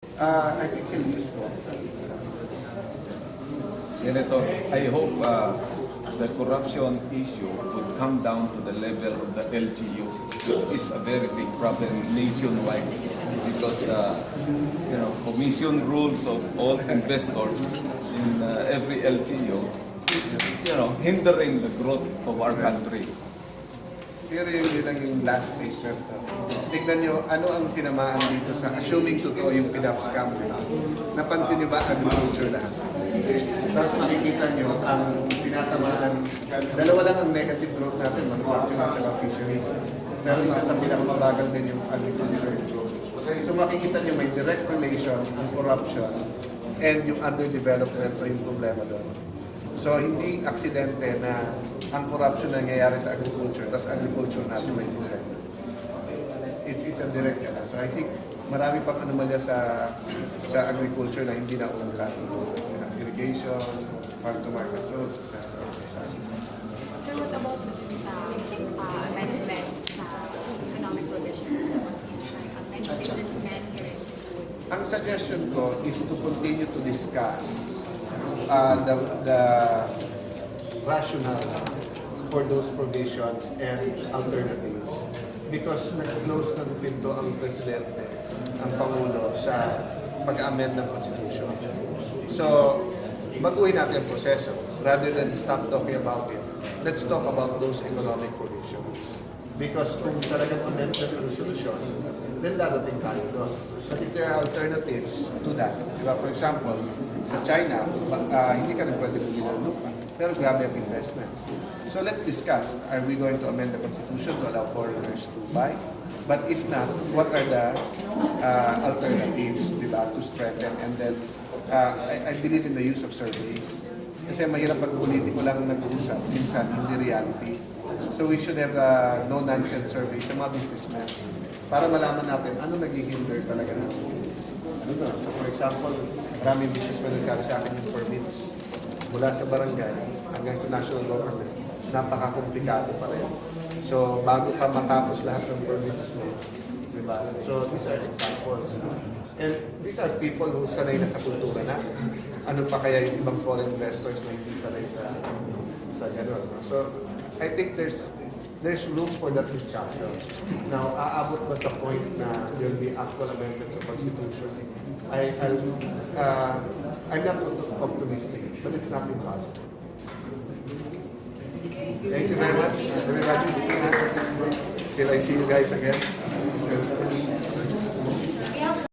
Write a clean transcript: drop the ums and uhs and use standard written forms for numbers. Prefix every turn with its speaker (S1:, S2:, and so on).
S1: I think he'll use both.
S2: Senator, I hope the corruption issue would come down to the level of the LGU, which is a very big problem nationwide because commission rules of all investors in every LGU is hindering the growth of our country.
S1: Pero yun lang yung last statement. Tignan nyo, ano ang tinamaan dito sa assuming totoo yung pinap-scam, di ba? Napansin nyo ba agriculture lahat? Tapos makikita nyo, ang tinatamaan, dalawa lang ang negative growth natin, manufacturing at saka fisheries. Pero isa sa pinakamabagal din yung agriculture growth. So makikita nyo may direct relation ang corruption and yung underdevelopment o yung problema doon. So hindi aksidente na ang corruption na nangyayari sa agriculture, tapos agriculture natin may problema. It's a direct yan. So I think marami pang anomalya sa agriculture na hindi naungkat. Irrigation, farm-to-market roads, etc.
S3: Sir, what about sa amendment sa economic provisions in the Constitution? Many businessmen here in Cebu.
S1: Ang suggestion ko is to continue to discuss the rationale for those provisions and alternatives. Because nag-close ng pinto ang Presidente, ang Pangulo sa pag-amend ng Constitution. So, baguhin natin ang proseso. Rather than stop talking about it, let's talk about those economic provisions. Because kung talagang amendment ng resolution, then dadating tayo doon. But if there are alternatives to that, diba? For example, sa China, hindi ka rin pwede bumili ng lupa, pero grabe ang investment. So let's discuss, are we going to amend the Constitution to allow foreigners to buy? But if not, what are the alternatives, diba, to strengthen? And then, I believe in the use of surveys. Kasi mahirap pag politiko lang nag-uusap, minsan hindi reality. So we should have no-nonsense surveys sa mga businessmen para malaman natin ano nag-hinder talaga natin. So for example, maraming businessmen nagsabi sa akin yung permits mula sa barangay hanggang sa national government. Napaka-komplikado pa rin. So bago ka matapos lahat ng permits mo, diba? So these are examples. And these are people who sanay na sa kultura na. Ano pa kaya yung ibang foreign investors na hindi sanay sa gano'n. So I think there's room for that discussion. Now, aabot ba sa point na there will be actual amendments of Constitution? I'm not optimistic, but it's not impossible. Thank you very much, everybody. Till I see you guys again.